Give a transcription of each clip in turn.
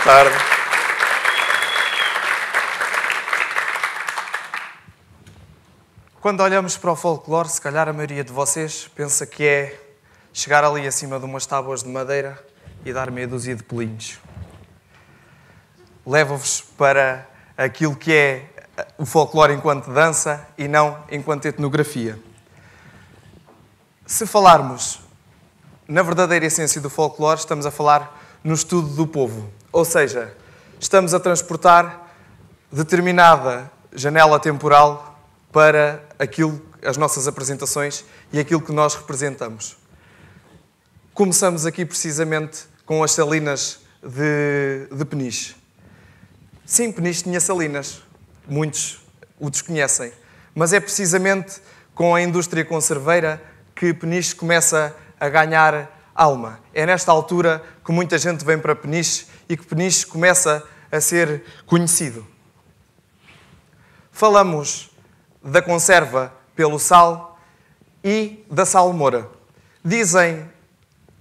tarde. Quando olhamos para o folclore, se calhar a maioria de vocês pensa que é chegar ali acima de umas tábuas de madeira e dar meia dúzia de pulinhos. Levo-vos para aquilo que é o folclore enquanto dança e não enquanto etnografia. Se falarmos na verdadeira essência do folclore, estamos a falar no estudo do povo. Ou seja, estamos a transportar determinada janela temporal para as nossas apresentações e aquilo que nós representamos. Começamos aqui precisamente com as salinas de Peniche. Sim, Peniche tinha salinas, muitos o desconhecem, mas é precisamente com a indústria conserveira que Peniche começa a ganhar alma. É nesta altura que muita gente vem para Peniche e que Peniche começa a ser conhecido. Falamos da conserva pelo sal e da salmoura. Dizem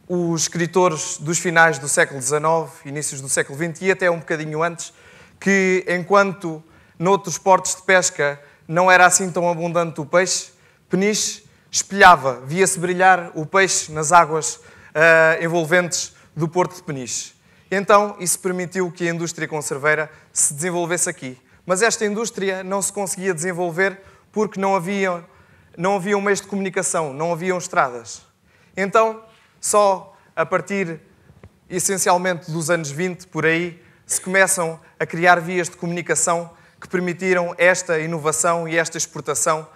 os escritores dos finais do século XIX, inícios do século XX e até um bocadinho antes, que enquanto noutros portos de pesca não era assim tão abundante o peixe, Peniche espelhava, via-se brilhar o peixe nas águas envolventes do porto de Peniche. Então, isso permitiu que a indústria conserveira se desenvolvesse aqui. Mas esta indústria não se conseguia desenvolver porque não haviam meios de comunicação, não haviam estradas. Então, só a partir, essencialmente, dos anos 20, por aí, se começam a criar vias de comunicação que permitiram esta inovação e esta exportação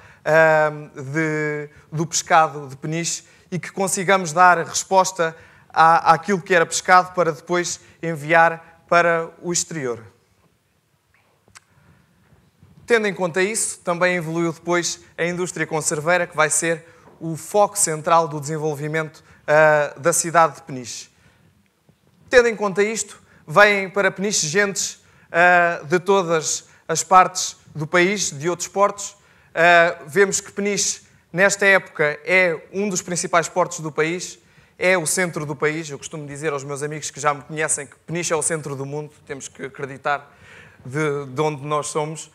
do pescado de Peniche e que consigamos dar resposta àquilo que era pescado para depois enviar para o exterior. Tendo em conta isso, também evoluiu depois a indústria conserveira, que vai ser o foco central do desenvolvimento da cidade de Peniche. Tendo em conta isto, vêm para Peniche gentes de todas as partes do país, de outros portos. Vemos que Peniche, nesta época, é um dos principais portos do país, é o centro do país. Eu costumo dizer aos meus amigos que já me conhecem que Peniche é o centro do mundo, temos que acreditar de onde nós somos.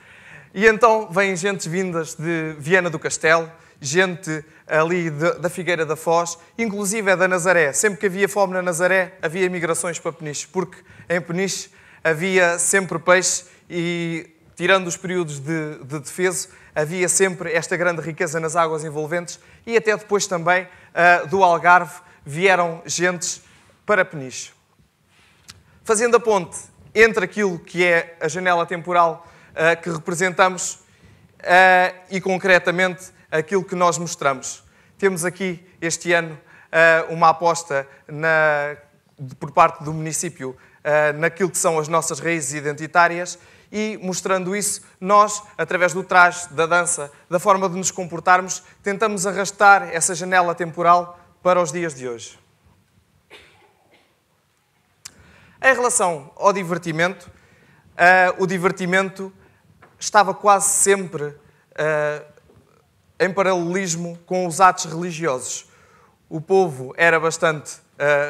E então vêm gentes vindas de Viana do Castelo, gente ali da Figueira da Foz, inclusive é da Nazaré. Sempre que havia fome na Nazaré, havia migrações para Peniche, porque em Peniche havia sempre peixe e, tirando os períodos de defeso, havia sempre esta grande riqueza nas águas envolventes e até depois também do Algarve vieram gentes para Peniche. Fazendo a ponte entre aquilo que é a janela temporal que representamos e, concretamente, aquilo que nós mostramos. Temos aqui, este ano, uma aposta por parte do município naquilo que são as nossas raízes identitárias e, mostrando isso, nós, através do traje, da dança, da forma de nos comportarmos, tentamos arrastar essa janela temporal para os dias de hoje. Em relação ao divertimento, o divertimento estava quase sempre em paralelismo com os atos religiosos. O povo era bastante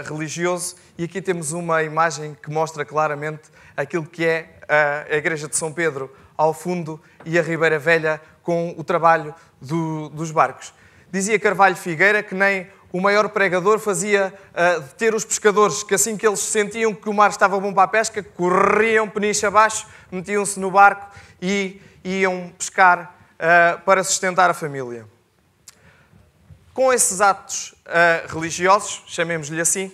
religioso e aqui temos uma imagem que mostra claramente aquilo que é a Igreja de São Pedro ao fundo e a Ribeira Velha com o trabalho dos barcos. Dizia Carvalho Figueira que nem o maior pregador fazia deter os pescadores, que assim que eles sentiam que o mar estava bom para a pesca, corriam Peniche abaixo, metiam-se no barco e iam pescar para sustentar a família. Com esses atos religiosos, chamemos-lhe assim,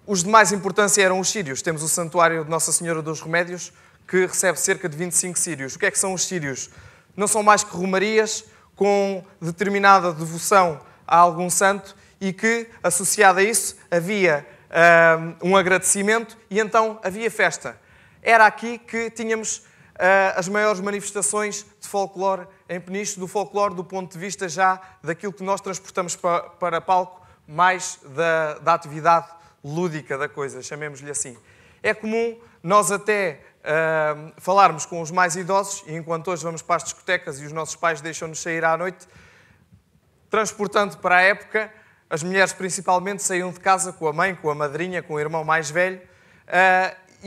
os de mais importância eram os círios. Temos o Santuário de Nossa Senhora dos Remédios, que recebe cerca de 25 círios. O que é que são os círios? Não são mais que romarias com determinada devoção a algum santo e que, associado a isso, havia um agradecimento e então havia festa. Era aqui que tínhamos as maiores manifestações de folclore em Peniche, do folclore do ponto de vista já daquilo que nós transportamos para palco, mais da atividade lúdica da coisa, chamemos-lhe assim. É comum nós até falarmos com os mais idosos, e enquanto hoje vamos para as discotecas e os nossos pais deixam-nos sair à noite, transportando para a época, as mulheres principalmente saíam de casa com a mãe, com a madrinha, com o irmão mais velho,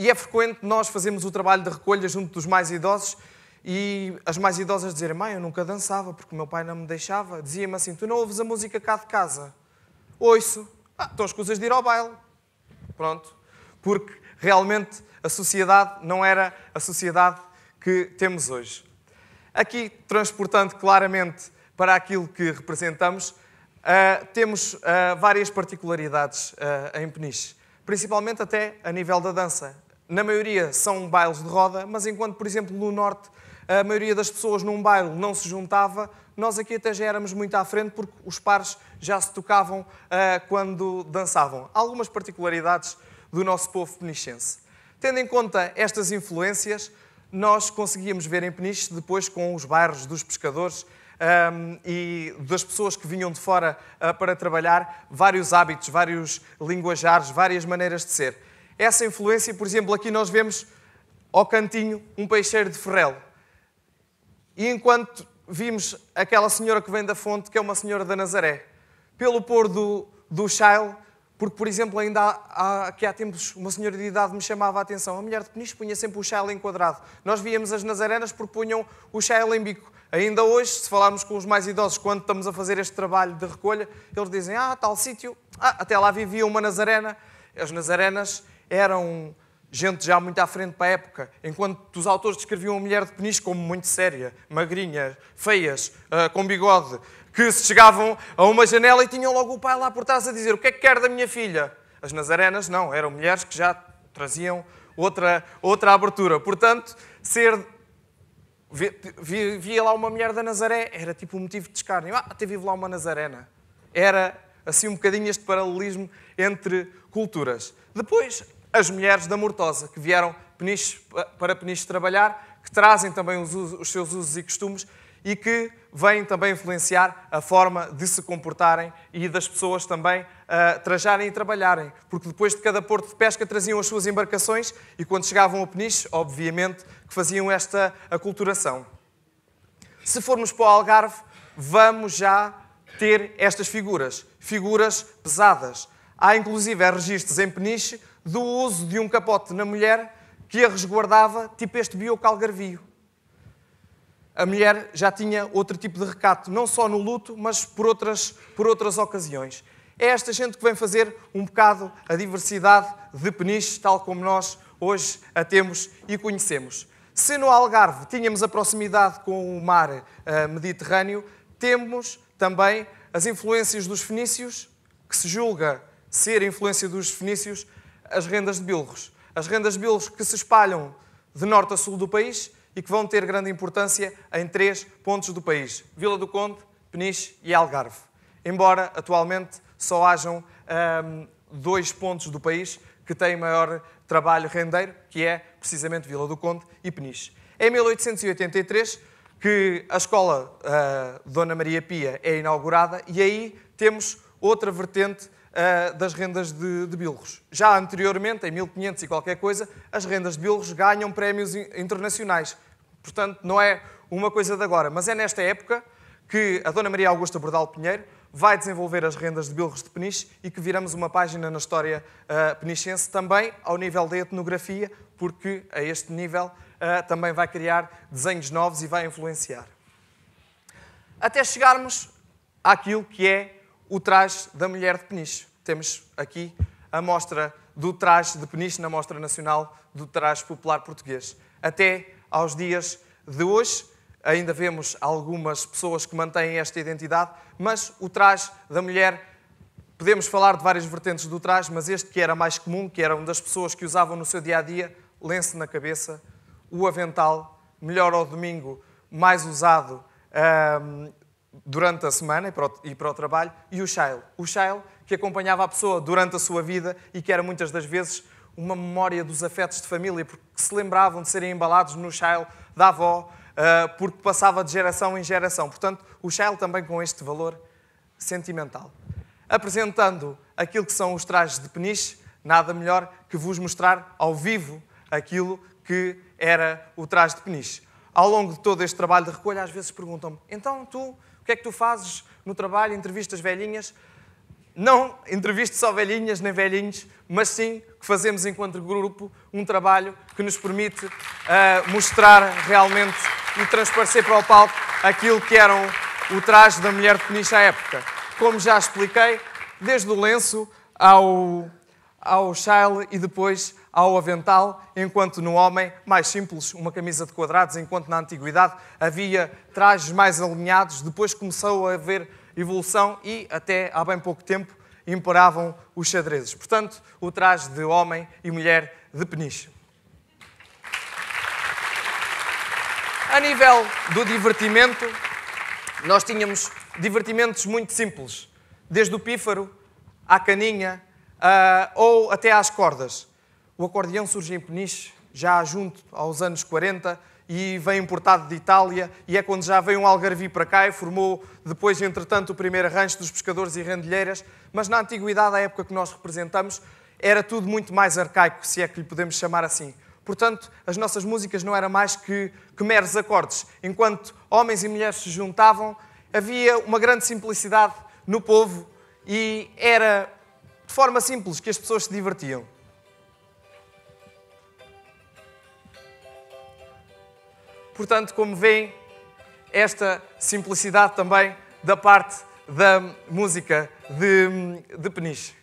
E é frequente nós fazermos o trabalho de recolha junto dos mais idosos e as mais idosas dizerem: mãe, eu nunca dançava porque o meu pai não me deixava. Dizia-me assim: tu não ouves a música cá de casa? Ouço. Então escusas de ir ao baile. Pronto. Porque realmente a sociedade não era a sociedade que temos hoje. Aqui, transportando claramente para aquilo que representamos, temos várias particularidades em Peniche, principalmente até a nível da dança. Na maioria são bailes de roda, mas enquanto, por exemplo, no Norte, a maioria das pessoas num baile não se juntava, nós aqui até já éramos muito à frente porque os pares já se tocavam quando dançavam. Há algumas particularidades do nosso povo penichense. Tendo em conta estas influências, nós conseguíamos ver em Peniche, depois com os bairros dos pescadores e das pessoas que vinham de fora para trabalhar, vários hábitos, vários linguajares, várias maneiras de ser. Essa influência, por exemplo, aqui nós vemos ao cantinho um peixeiro de Ferrel. E enquanto vimos aquela senhora que vem da fonte, que é uma senhora da Nazaré, pelo pôr do chile, porque, por exemplo, ainda há tempos uma senhora de idade me chamava a atenção. A mulher de Peniche punha sempre o chile enquadrado. Nós víamos as nazarenas porque punham o chile em bico. Ainda hoje, se falarmos com os mais idosos, quando estamos a fazer este trabalho de recolha, eles dizem: tal sítio, até lá vivia uma nazarena. As nazarenas eram gente já muito à frente para a época, enquanto os autores descreviam a mulher de Peniche como muito séria, magrinha, feias, com bigode, que se chegavam a uma janela e tinham logo o pai lá por trás a dizer: o que é que quer da minha filha? As nazarenas não, eram mulheres que já traziam outra abertura. Portanto, via lá uma mulher da Nazaré, era tipo um motivo de escárnio. Até vive lá uma nazarena. Era assim um bocadinho este paralelismo entre culturas. Depois, as mulheres da Mortosa, que vieram para Peniche trabalhar, que trazem também os seus usos e costumes e que vêm também influenciar a forma de se comportarem e das pessoas também trajarem e trabalharem. Porque depois de cada porto de pesca traziam as suas embarcações e quando chegavam a Peniche, obviamente, que faziam esta aculturação. Se formos para o Algarve, vamos já ter estas figuras pesadas. Há inclusive registros em Peniche do uso de um capote na mulher que a resguardava, tipo este bioco algarvio. A mulher já tinha outro tipo de recato, não só no luto, mas por outras ocasiões. É esta gente que vem fazer um bocado a diversidade de Peniche, tal como nós hoje a temos e conhecemos. Se no Algarve tínhamos a proximidade com o mar Mediterrâneo, temos também as influências dos fenícios, que se julga ser influência dos fenícios, as rendas de bilros. As rendas de bilros que se espalham de norte a sul do país e que vão ter grande importância em 3 pontos do país: Vila do Conde, Peniche e Algarve. Embora atualmente só hajam 2 pontos do país que têm maior trabalho rendeiro, que é precisamente Vila do Conde e Peniche. Em 1883 que a escola Dona Maria Pia é inaugurada e aí temos outra vertente das rendas de bilros. Já anteriormente, em 1500 e qualquer coisa, as rendas de bilros ganham prémios internacionais. Portanto, não é uma coisa de agora, mas é nesta época que a Dona Maria Augusta Bordal Pinheiro vai desenvolver as rendas de bilros de Peniche e que viramos uma página na história penichense, também ao nível da etnografia, porque a este nível também vai criar desenhos novos e vai influenciar. Até chegarmos àquilo que é o traje da mulher de Peniche. Temos aqui a mostra do traje de Peniche na Mostra Nacional do Traje Popular Português. Até aos dias de hoje, ainda vemos algumas pessoas que mantêm esta identidade, mas o traje da mulher, podemos falar de várias vertentes do traje, mas este que era mais comum, que era uma das pessoas que usavam no seu dia-a-dia, lenço na cabeça, o avental, melhor ao domingo, mais usado durante a semana e para o trabalho, e o chile. O chile que acompanhava a pessoa durante a sua vida e que era muitas das vezes uma memória dos afetos de família, porque se lembravam de serem embalados no chile da avó, porque passava de geração em geração. Portanto, o chile também com este valor sentimental. Apresentando aquilo que são os trajes de Peniche, nada melhor que vos mostrar ao vivo aquilo que era o traje de Peniche. Ao longo de todo este trabalho de recolha, às vezes perguntam-me: então tu, o que é que tu fazes no trabalho, entrevistas velhinhas? não entrevisto só velhinhas nem velhinhos, mas sim que fazemos enquanto grupo um trabalho que nos permite mostrar realmente e transparecer para o palco aquilo que era o traje da mulher de Peniche à época. Como já expliquei, desde o lenço ao chale e depois ao avental, enquanto no homem, mais simples, uma camisa de quadrados, enquanto na antiguidade havia trajes mais alinhados, depois começou a haver evolução e até há bem pouco tempo imperavam os xadrezes. Portanto, o traje de homem e mulher de Peniche. A nível do divertimento, nós tínhamos divertimentos muito simples, desde o pífaro à caninha ou até às cordas. O acordeão surge em Peniche já junto aos anos 40 e vem importado de Itália e é quando já veio um algarvio para cá e formou depois, entretanto, o primeiro arranjo dos pescadores e rendilheiras. Mas na antiguidade, a época que nós representamos, era tudo muito mais arcaico, se é que lhe podemos chamar assim. Portanto, as nossas músicas não eram mais que meros acordes. Enquanto homens e mulheres se juntavam, havia uma grande simplicidade no povo e era de forma simples que as pessoas se divertiam. Portanto, como veem, esta simplicidade também da parte da música de Peniche.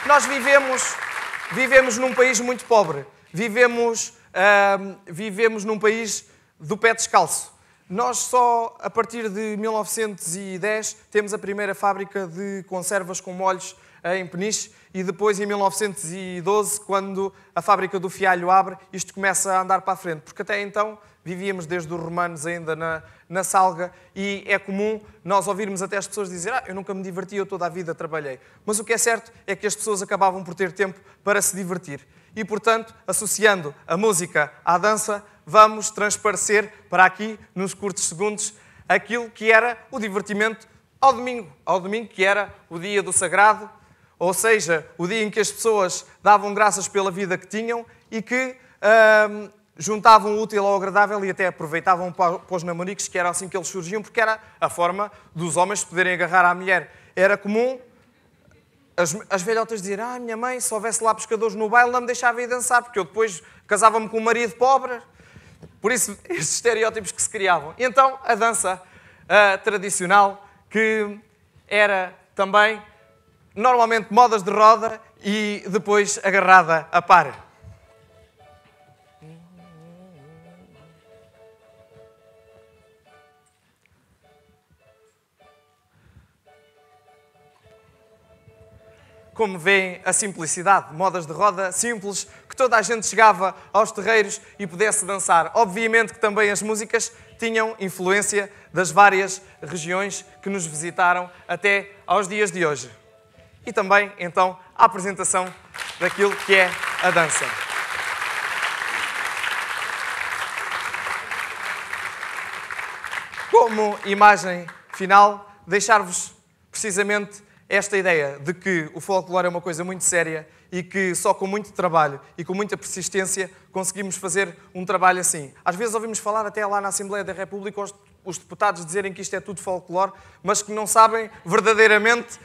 Nós vivemos num país muito pobre. Vivemos num país do pé descalço. Nós só, a partir de 1910, temos a primeira fábrica de conservas com molhos em Peniche e depois, em 1912, quando a fábrica do fialho abre, isto começa a andar para a frente. Porque até então vivíamos desde os romanos ainda na salga e é comum nós ouvirmos até as pessoas dizer eu nunca me diverti, eu toda a vida trabalhei. Mas o que é certo é que as pessoas acabavam por ter tempo para se divertir. E, portanto, associando a música à dança, vamos transparecer para aqui, nos curtos segundos, aquilo que era o divertimento ao domingo que era o dia do sagrado, ou seja, o dia em que as pessoas davam graças pela vida que tinham e que juntavam o útil ao agradável e até aproveitavam para os namoricos, que era assim que eles surgiam, porque era a forma dos homens poderem agarrar à mulher. Era comum as velhotas dizerem minha mãe, se houvesse lá pescadores no baile, não me deixava ir dançar, porque eu depois casava-me com um marido pobre. Por isso, estes estereótipos que se criavam. E então, a dança tradicional, que era também normalmente modas de roda e depois agarrada a par. Como veem, a simplicidade, modas de roda simples, que toda a gente chegava aos terreiros e pudesse dançar. Obviamente que também as músicas tinham influência das várias regiões que nos visitaram até aos dias de hoje. E também, então, a apresentação daquilo que é a dança. Como imagem final, deixar-vos precisamente esta ideia de que o folclore é uma coisa muito séria e que só com muito trabalho e com muita persistência conseguimos fazer um trabalho assim. Às vezes ouvimos falar até lá na Assembleia da República os deputados dizerem que isto é tudo folclore, mas que não sabem verdadeiramente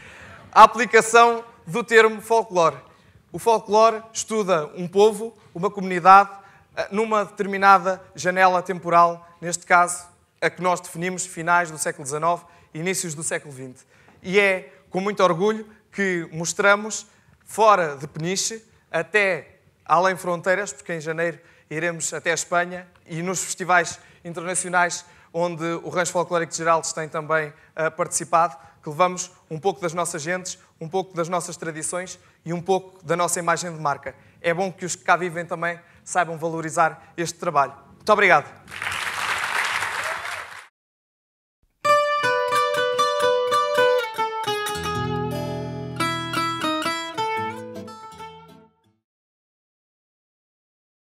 a aplicação do termo folclore. O folclore estuda um povo, uma comunidade, numa determinada janela temporal, neste caso, a que nós definimos finais do século XIX, inícios do século XX. E é com muito orgulho que mostramos, fora de Peniche, até além fronteiras, porque em janeiro iremos até a Espanha, e nos festivais internacionais onde o Rancho Folclórico de Geraldes tem também participado, que levamos um pouco das nossas gentes, um pouco das nossas tradições e um pouco da nossa imagem de marca. É bom que os que cá vivem também saibam valorizar este trabalho. Muito obrigado.